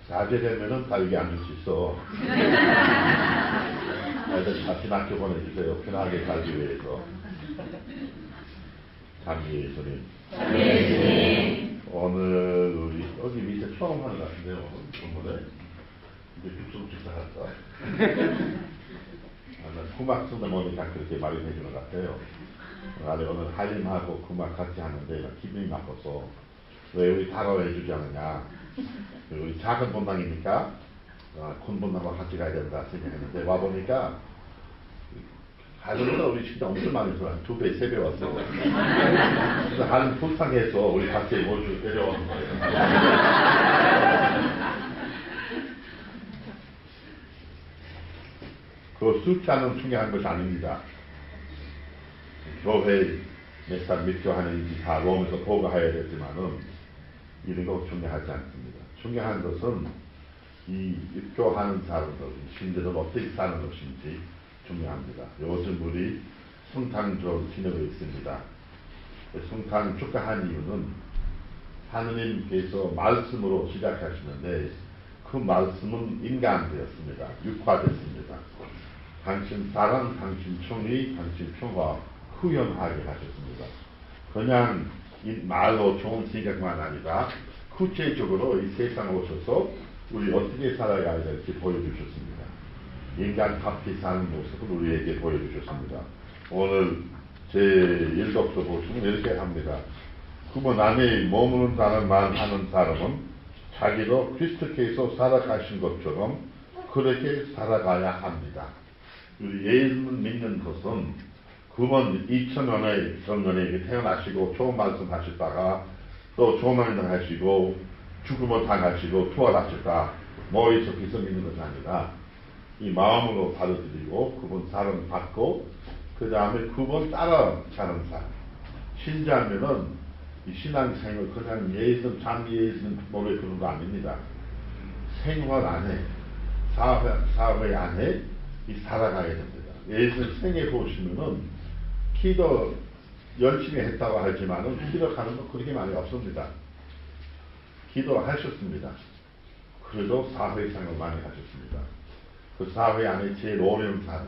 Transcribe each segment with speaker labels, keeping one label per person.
Speaker 1: 자제 되면은 다 여기 앉을 수 있어. 애들 다 신학교 보내주세요. 편하게 살기 위해서. 장미의 예수님. 오늘 우리 여기 밑에 처음 하는 것 같은데요. 오늘 이제 죽성축사 할까? 구막 쓴다 보니까 그렇게 말을 해주는 것 같아요. 오늘 할림하고 구막 같이 하는데 기분이 나빠서 왜 우리 다가와 해주지 않느냐. 우리 작은 본당이니까 큰 본당과 같이 가야 된다 생각했는데 와보니까 할림보다 우리 진짜 엄청 많이 들어. 2배, 3배 왔어요. 그래서 할림 불쌍해서 우리 같이 모주 내려오는 거예요. 그 숫자는 중요한 것이 아닙니다. 교회 몇 살密교하는지 다 로면서 보고해야 되지만은 이런 거 중요하지 않습니다. 중요한 것은 이 입교하는 사람들, 신들은 어떻게 사는 것인지 중요합니다. 요즘 우리 성탄절 지내고 있습니다. 성탄 축하한 이유는 하느님께서 말씀으로 시작하시는데 그 말씀은 인간되었습니다. 육화됐습니다. 당신 사랑, 당신 충의, 당신 평화 후연하게 하셨습니다. 그냥 말로 좋은 생각만 아니라 구체적으로 이 세상에 오셔서 우리 어떻게 살아가야 될지 보여주셨습니다. 인간답게 사는 모습을 우리에게 보여주셨습니다. 오늘 제 1독서 보시면 이렇게 합니다. 그분 안에 머무는 사람만 하는 사람은 자기도 그리스도께서 살아가신 것처럼 그렇게 살아가야 합니다. 우리 예수를 믿는 것은 그분 2000년에 전년에 태어나시고 좋은 말씀 하셨다가 또 조망을 하시고 죽음을 당하시고 부활하셨다. 머릿속에서 믿는 것이 아니라 이 마음으로 받아들이고 그분 사랑을 받고 그 다음에 그분 따라가는 삶. 신자면은 이 신앙생활 그냥 예수, 참 예수 노래 그런 거 아닙니다. 생활 안에 사회 안에 이 살아가야 됩니다. 예수 생애 보시면은 기도 열심히 했다고 하지만은 기도하는 거 그렇게 많이 없습니다. 기도하셨습니다. 그래도 사회생활 많이 하셨습니다. 그 사회 안에 제일 어려운 사람,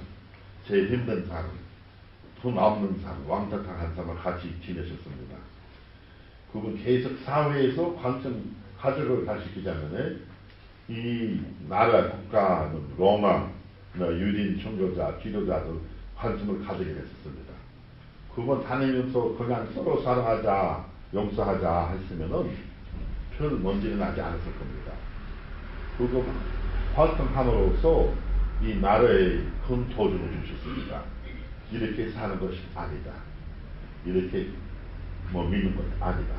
Speaker 1: 제일 힘든 사람, 돈 없는 사람, 왕따당한 사람을 같이 지내셨습니다. 그분 계속 사회에서 관점, 가족을 가시키자면 이 나라, 국가, 로마, 유대인 종교자, 지도자들 관심을 가지게 됐었습니다. 그분 다니면서 그냥 서로 사랑하자, 용서하자 했으면은 별 문제는 나지 않았을 겁니다. 그거 활동함으로써 이 나라에 큰 도전을 주셨습니다. 이렇게 사는 것이 아니다. 이렇게 믿는 것이 아니다.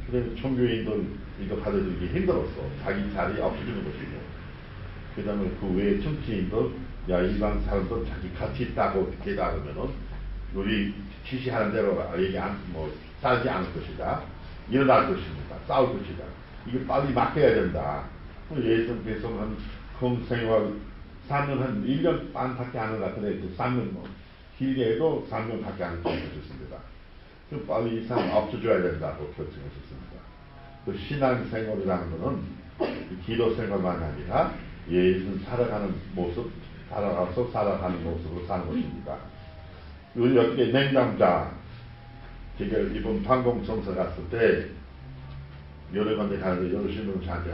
Speaker 1: 그래서 종교인들 이거 받아들이기 힘들었어. 자기 자리 없어지는 것이고. 그 다음에 그 외에 정치인들, 일반 사람들 자기 가치 있다고 깨달으면은 우리 지시하는 대로 살지 않을 것이다. 일어날 것입니다. 싸울 것이다. 이게 빨리 맡겨야 된다. 예수님께서 한 공생활 3년 한 1년 반밖에 안 한 것 같은데 그 3년 길게 해도 3년밖에 안 하셨습니다. 그 빨리 이 사람 없어져야 된다고 결정하셨습니다. 그 신앙생활이라는 것은 기도생활만 아니라 예수 살아가는 모습, 살아가는 모습으로 사는 것입니다. 우리 어떻게 냉담자, 제가 이번 판공청사 갔을 때 여러 군데 가는데 여러 신부는 저한테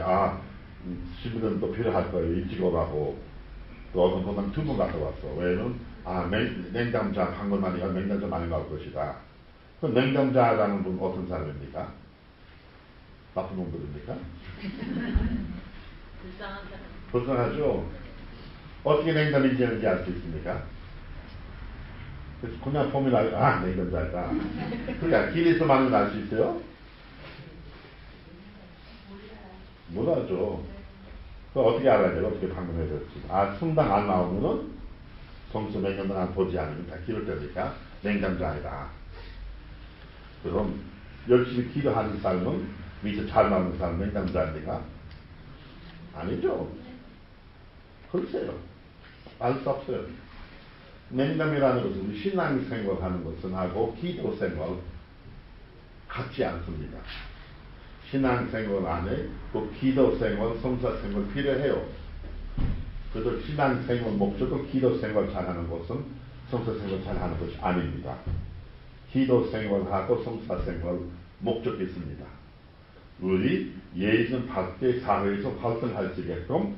Speaker 1: 신부는 또 필요할 거예요. 일찍 오라고. 또 어떤 분은 2번 갔다 왔어. 왜냐면 냉담자 한 것만이 아니라 냉담자 많이 나올 것이다. 그 냉담자라는 분 어떤 사람입니까? 나쁜 놈들입니까?
Speaker 2: 불쌍한 사람.
Speaker 1: 불쌍하죠? 어떻게 냉담인지 알 수 있습니까? 그래서 그냥 보면 냉담자다. 그러니까 길에서만 알 수 있어요? 몰라죠. 그 어떻게 알아야 돼요? 어떻게 방문해야 될지. 성당 안 나오면은 성수 몇 년 동안 보지 않으면 다 기를 때니까 냉담자이다. 그럼 열심히 기도하는 삶은 미처 잘 나오는 사람 냉담자입니까? 아니죠. 글쎄요. 알 수 없어요. 냉담이라는 것은 신앙생활 하는 것은 하고 기도생활 같지 않습니다. 신앙생활 안에 그 기도생활, 성사생활 필요해요. 그래서 신앙생활 목적은 기도생활 잘하는 것은 성사생활 잘하는 것이 아닙니다. 기도생활하고 성사생활 목적이 있습니다. 우리 예수 밖에 사회에서 활동할 수 있게끔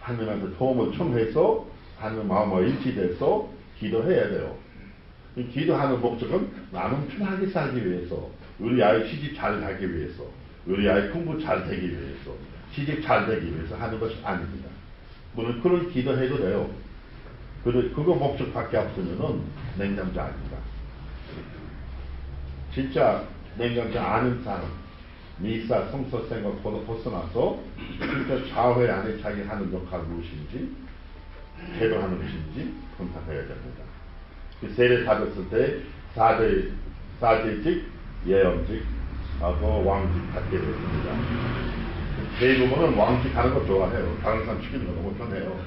Speaker 1: 하나님한테 도움을 청해서 하나님 마음과 일치돼서 기도해야 돼요. 기도하는 목적은 나는 편하게 살기 위해서, 우리 아이 시집 잘 하기 위해서, 우리 아이 공부 잘 되기 위해서, 시집 잘 되기 위해서 하는 것이 아닙니다. 물론 그런 기도해도 돼요. 그거 목적밖에 없으면은 냉정자 아닙니다. 진짜 냉정자 아는 사람, 미사 성서생활 벗어나서 진짜 사회 안에 자기 하는 역할 무엇인지, 제도하는 것인지 분석해야 됩니다. 그 세례 받았을 때 사제직, 예언직하고 왕직 받게 됐습니다. 대부분은 왕직 하는 거 좋아해요. 다른 사람 시키는 거 너무 편해요.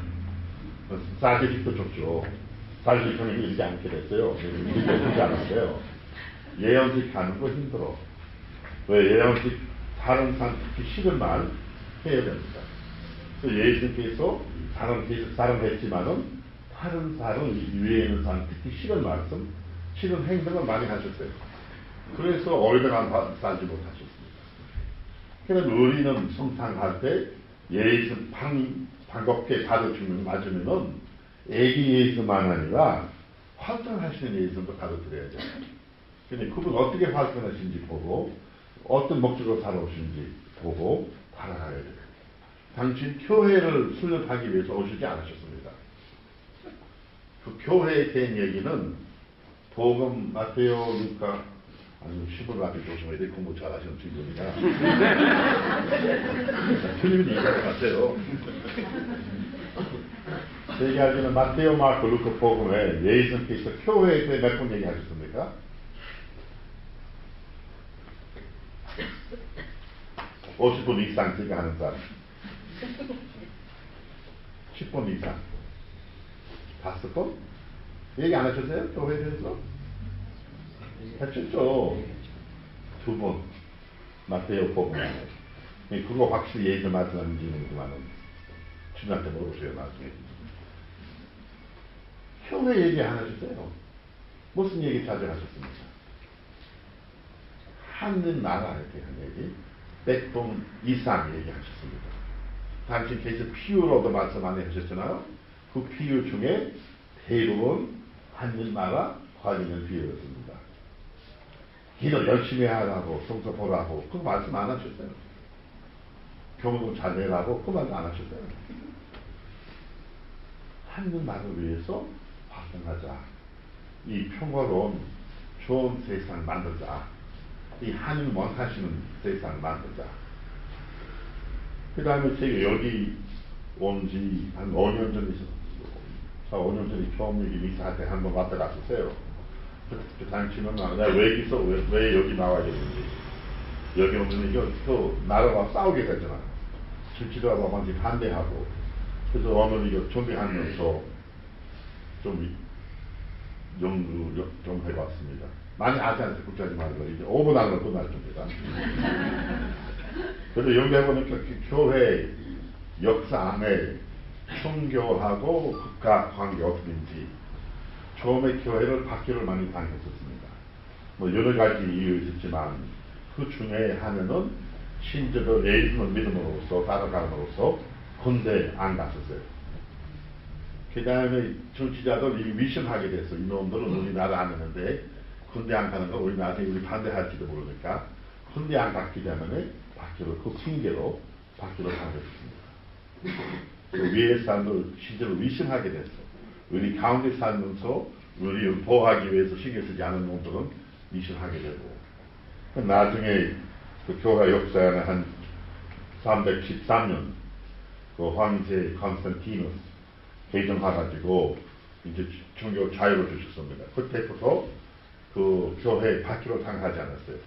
Speaker 1: 사제직도 좋죠. 사제직은 이렇게 않게 됐어요. 이렇게 되지 않았어요. 예언직 하는 거 힘들어. 왜 예언직 다른 사람 듣기 싫은 말 해야 됩니다. 예수님께서 사람 했지만은 다른 사람 위에 있는 사람 듣기 싫은 말씀, 싫은 행동을 많이 하셨어요. 그래서 오래동안 살지 못하셨습니다. 그래서 우리는 성상할 때 예수 반갑게 받아주면 맞으면은 애기 예수만 아니라 활동하시는 예수도 받아들여야 돼요. 근데 그분 어떻게 활동하시는지 보고 어떤 목적으로 살아오신지 보고 따라가야 돼요. 당신 교회를 수련하기 위해서 오시지 않으셨습니다. 그 교회에 대한 얘기는 복음, 마태오, 루카, 아니면 시부를 앞에 조심해야 돼. 공부 잘하시는 친구니까. 틀리면 얘기할 것 같아요. 제가 알기는 마태오, 마크, 루카 복음에 예수님께서 교회에 대해 몇 번 얘기하셨습니까? 50분 이상 제가 하는 사람. 10분 이상. 5번? 얘기 안 하셨어요? 교회에 대해서? 하셨죠? 2번. 마태오 복음에. 그거 확실히 예수 말씀하는지는 주님한테 물어보세요, 나중에. 교회 얘기 안 하셨어요? 무슨 얘기 자주 하셨습니까? 하늘 나라에 대한 얘기 100번 이상 얘기하셨습니다. 당신께서 피유로도 말씀 많이 하셨잖아요. 그 피유 중에 대부분 하늘 나라 관련된 피유였습니다. 기도 열심히 하라고 성서 보라고 그 말씀 안 하셨어요. 교문 잘 내라고 그 말씀 안 하셨어요. 하늘 나라를 위해서 활동하자. 이 평화로운 좋은 세상 만들자. 이 하늘 원하시는 세상 만들자. 그 다음에 제가 여기 온 지 한 5년 전에 5년 전에 처음 여기 미사할 때 한 번 왔다 갔었어요. 그 당시는 내가 왜 여기 나와야 되는지. 여기 오면 이거 또 나라와 싸우게 되잖아. 정치도하고 완전히 반대하고. 그래서 오늘 이거 준비하면서 좀 연구 좀 해봤습니다. 많이 하지 않아서 걱정하지 말고 이제 5분 안으로 끝날 겁니다. 그래서 연구해보니까 그 교회 역사 안에 종교하고 국가 관계 어떻게인지 처음에 교회를 박해를 많이 당했었습니다. 뭐 여러 가지 이유 있었지만 그 중에 하나는 신자도 예수를 믿음으로써 따라감으로써 군대 안 갔었어요. 그 다음에 정치자들 미션하게 됐어. 이놈들은 우리나라 안 했는데 군대 안 가는 거 우리나라에 우리 반대할지도 모르니까 군대 안 갔기 때문에 박해를 그 핑계로 박해를 당했습니다. 그 위에 사람들 실제로 미션하게 됐어. 우리 가운데 살면서 우리를 보호하기 위해서 신경 쓰지 않은 놈들은 미션하게 되고 나중에 그 교회 역사에는 한 313년 그 황제 컨스탄티누스 개정해가지고 이제 종교 자유를 주셨습니다. 그때부터 그 교회 박해를 당하지 않았어요.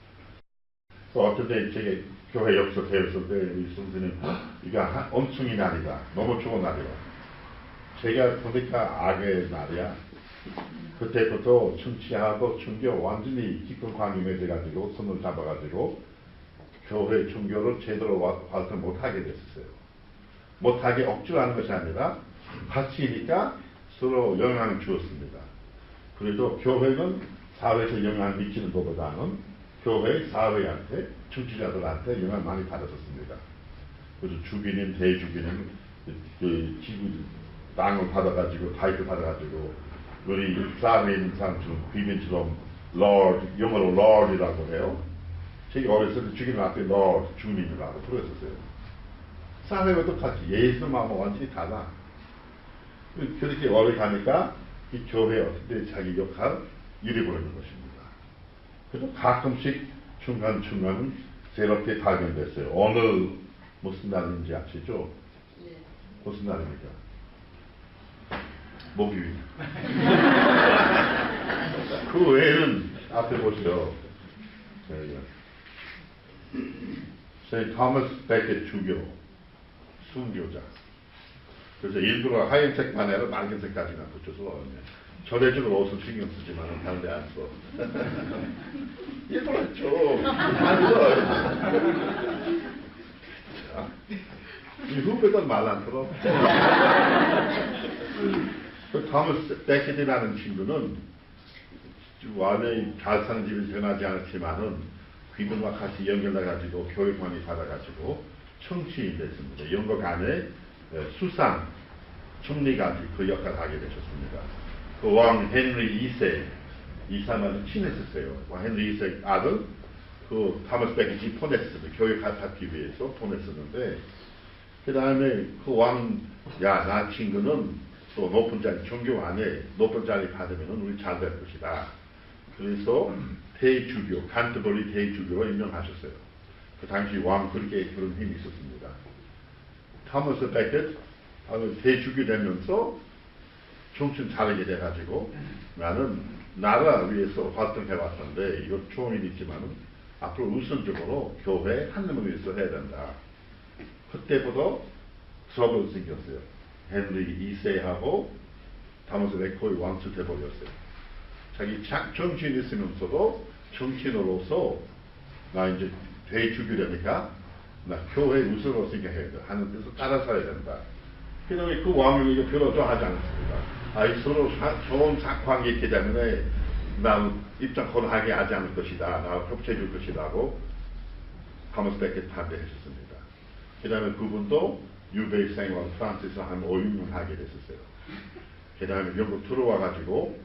Speaker 1: 어떤 때 제가 교회 역사 배웠을 때 우리 선생님 이거 엄청이 날이다. 너무 좋은 날이다. 제가 보니까 악의 날이야. 그때부터 정치하고 종교 완전히 깊은 관계 맺어가지고 손을 잡아가지고 교회 종교를 제대로 활동 못하게 됐었어요. 못하게 억지로 하는 것이 아니라 같이니까 서로 영향을 주었습니다. 그래도 교회는 사회에서 영향을 미치는 것보다는 교회 사회한테 청취자들한테 영향을 많이 받았었습니다. 그래서 주기님, 대주기님 그 지구 땅을 받아가지고 타이틀 받아가지고 우리 사회에 있는 사람처럼 귀민처럼 Lord, 영어로 Lord이라고 해요. 제가 어렸을 때 주기님 앞에 Lord, 주님이라고 부르셨어요. 사회가 똑같이 예수 마음은 완전히 달라. 그렇게 오래 가니까 이 교회 어떻게 자기 역할을 잃어버리는 것입니다. 그래서 가끔씩 중간중간 새롭게 발견됐어요. 오늘 무슨 날인지 아시죠? 네. 무슨 날입니까? 목요일. 그 외에는 앞에 보시죠. 세인트 토마스 베켓 주교, 순교자. 그래서 일부러 하얀색만 해도 빨간색까지만 붙여서 전해주는 옷은 신경 쓰지만 다른 데 안 써. 일부러 했죠. 안 써. 이 후배들 말 안 들어. 그 토마스 베켓이라는 친구는 완전히 잘 사는 집에서 태어나지 않았지만은 귀들과 같이 연결해가지고 교육 많이 받아가지고 청취인 됐습니다. 영국 안에 수상 총리가 그 역할을 하게 되셨습니다. 그 왕 헨리 2세 이 사람한테 친했었어요. 왕 헨리 2세 아들 그 토마스 베켓이 보냈습니다. 교육하기 위해서 보냈었는데 그 다음에 그 왕 야 나 친구는 또 높은 자리 종교 안에 높은 자리 받으면 우리 잘 될 것이다. 그래서 대주교 칸터버리 대주교가 임명하셨어요. 그 당시 왕 그렇게 그런 힘이 있었습니다. 토마스 베켓 대주교 되면서 총ችን 잘하게 돼가지고 나는 나라 위해서 활동해왔던데 이거 좋은 일이 있지만은 앞으로 우선적으로 교회 하나님을 위해서 해야 된다. 그때부터 트러블이 생겼어요. 헨리 2세하고 토마스 베켓이 왕수 돼버렸어요. 자기 정치인 있으면서도 정치인으로서 나 이제 대주교라니까 나 교회 우선으로 생각해야 돼. 하는 데서 따라 살아야 된다. 그 다음에 그 왕을 이거 별로 좋아하지 않습니다. 서로 좋은 관계 있기 때문에 나 입장 혼하게 하지 않을 것이다. 나 협조해 줄 것이라고 토마스 베켓 반대하셨습니다. 그 다음에 그분도 유배 생활 프랑스에서 한 5~6년 하게 됐었어요. 그 다음에 영국 들어와가지고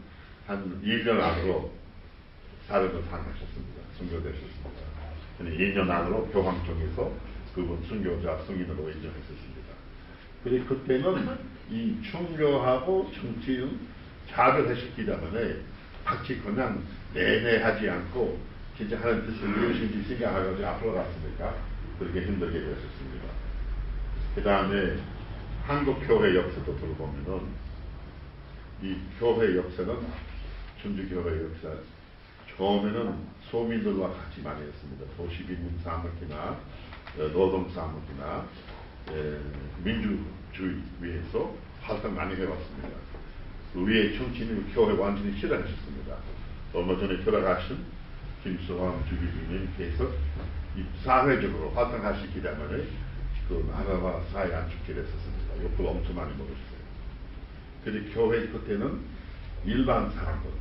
Speaker 1: 한 1년 안으로 사람을 상하셨습니다. 순교되셨습니다. 2년 안으로 교황 쪽에서 그분 순교자 승인으로 인정했었습니다. 그런데 그때는 이 종교하고 정치는 차별하셨기 때문에 같이 그냥 내내 하지 않고 진짜 하는 뜻을 무엇인지 생각하고 앞으로 갔으니까 그렇게 힘들게 되었습니다. 그 다음에 한국 교회 역사도 들어보면은 이 교회 역사는 천주교회 역사 처음에는 소민들과 같이 많이 했습니다. 도시빈민 사목이나 노동 사목이나 민주주의 위해서 활동 많이 해왔습니다. 그 위에 정치인은 교회 완전히 싫어하셨습니다. 얼마 전에 돌아가신 김수환 주기님께서 사회적으로 활동하시기 때문에 그 나라와 사회 안 죽게 됐었습니다. 욕을 엄청 많이 먹었어요. 근데 교회 그때는 일반 사람들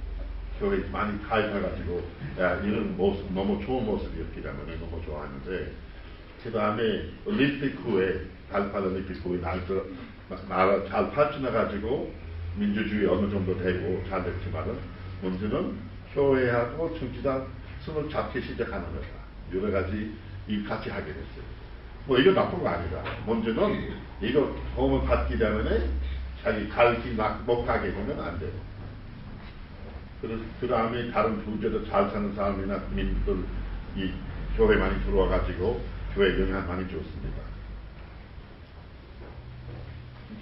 Speaker 1: 교회 많이 가입해가지고 야 이런 모습 너무 좋은 모습이었기 때문에 너무 좋아하는데 그 다음에 올림픽 후에 88 올림픽 후에 나라 잘 발전해가지고 민주주의 어느 정도 되고 잘 됐지만은 문제는 교회하고 정치당 손을 잡기 시작하는 거다. 여러 가지 같이 하게 됐어요. 뭐 이거 나쁜 거 아니다. 문제는 이거 도움을 받기 때문에 자기 갈기 못 가게 되면 안 돼요. 그 다음에 다른 부제도 잘 사는 사람이나 민들 이 교회 많이 들어와가지고 교회에 영향 많이 줬습니다.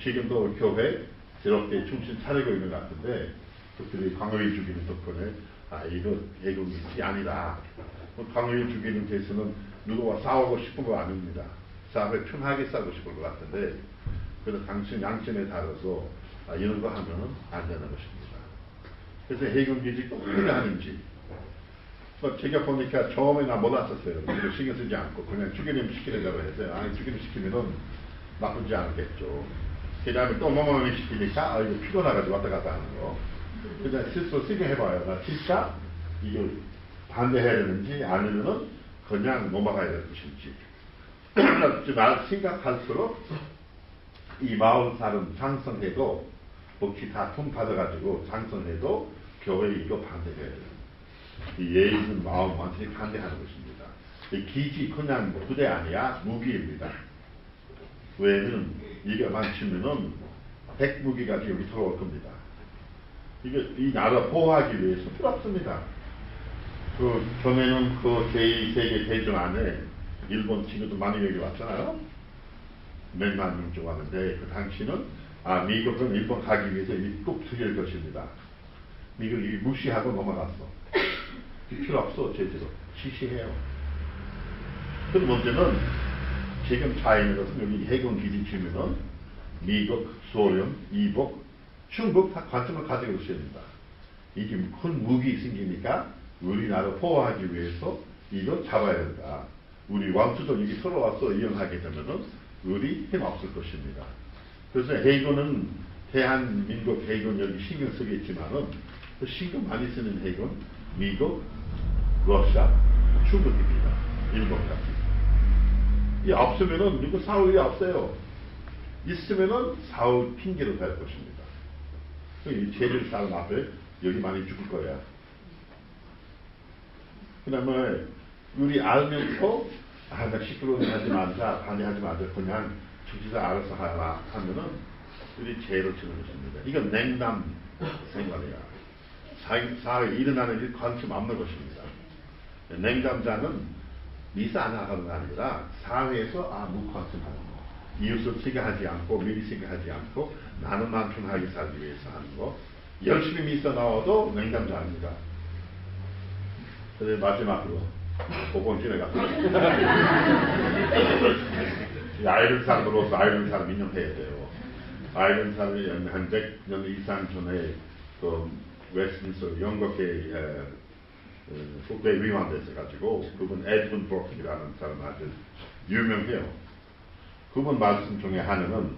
Speaker 1: 지금도 교회 새롭게 중심 차리고 있는 것 같은데 그들이 광의를 죽이는 덕분에 이거 애국이 아니다. 광의를 죽이는 케이스는 누구와 싸우고 싶은 거 아닙니다. 싸움에 편하게 싸우고 싶은 것 같은데 그래서 당신 양심에 따라서 이런 거 하면 안 되는 것입니다. 그래서 해군기지가 왜 하는지 제가 보니까 처음에 나 몰랐었어요. 이거 신경 쓰지 않고 그냥 죽이림 시키려고 했어요. 아니 죽이림 시키면은 나쁘지 않겠죠. 그 다음에 또 뭐뭐 시키니까 이거 피곤해가지고 왔다 갔다 하는 거. 그냥 스스로 생각해봐요. 나 진짜 이거 반대해야 되는지 아니면은 그냥 넘어가야 될 것인지. 하지만 생각할수록 이 마을 사람 장성해도 뭐 기타 품 받아가지고 장성해도 교회 이거 반대해야 돼요. 이 예의 있는 마음 완전히 반대하는 것입니다. 이 기지 그냥 부대 아니야 무기입니다. 왜냐면 이게 많치면은 핵무기가 여기 들어올 겁니다. 이게 이 나라 보호하기 위해서 필요 없습니다. 그 전에는 그 제2세계 대전 안에 일본 친구도 많이 여기 왔잖아요. 몇만 명쯤 왔는데 그 당시는 미국은 일본 가기 위해서 꼭 죽일 것입니다. 미국이 무시하고 넘어갔어. 필요 없어. 제대로 시시해요. 그 문제는 지금 차이는 것은 여기 해군 기지 치면은 미국, 소련, 이복, 중국 다 관심을 가지고 있습니다. 이게 큰 무기 생기니까 우리나라 보호하기 위해서 이거 잡아야 된다. 우리 왕수도 여기 서로 와서 이용하게 되면은 우리 힘 없을 것입니다. 그래서 해군은 대한민국 해군 여기 신경 쓰겠지만은 그 신경 많이 쓰는 해군 미국, 러시아, 중국입니다. 일본까지. 이 없으면은 누구 싸울 일이 없어요. 있으면은 싸울 핑계로 될 것입니다. 이 제일 싸움 앞에 여기 많이 죽을 거야. 그 다음에 우리 알면서 나 시끄러운 하지 말자, 반대하지 말자, 그냥 정치자 알아서 하라 하면은 우리 죄를 치는 것입니다. 이건 냉담 생활이야. 사회에 일어나는 일 관심 없는 것입니다. 냉담자는 미사 안 하는 게 아니라 사회에서 무관심하는 거. 이웃을 생각하지 않고 미리 생각하지 않고 나는 만족하게 살기 위해서 하는 거. 열심히 미사 나와도 냉담자입니다. 그래서 마지막으로 5번 지나갔습니다. 아이른 사람으로서 아이른 사람 인정해야 돼요. 아이른 사람이 한 100년 이상 전에 그 웨스트민스터 영국의 국회 위원돼서 가지고 그분 에드먼 브로킹이라는 사람 아주 유명해요. 그분 말씀 중에 하나는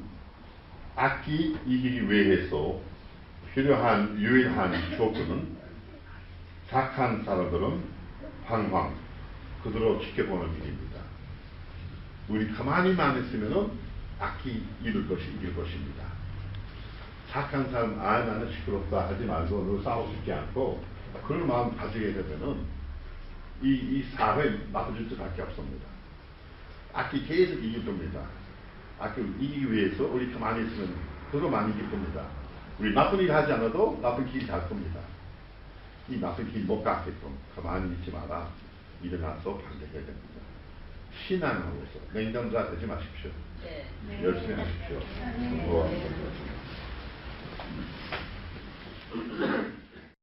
Speaker 1: 악기 이기기 위해서 필요한 유일한 조건은 착한 사람들은 방황 그대로 지켜보는 일입니다. 우리 가만히만 있으면은 악기 이길 것입니다. 착한 사람 나는 시끄럽다 하지 말고 너 싸우고 싶지 않고 그런 마음 가지게 되면은 이 사회 나빠질 수밖에 없습니다. 악기 계속 이길 겁니다. 악기를 이기기 위해서 우리 가만히 있으면 그거만 이길 겁니다. 우리 나쁜 일 하지 않아도 나쁜 길 갈 겁니다. 이 나쁜 길 못 가게끔 가만히 있지 마라. 일어나서 반대해야 됩니다. 신앙으로서 냉담자 되지 마십시오. 네. 열심히 하십시오. 네.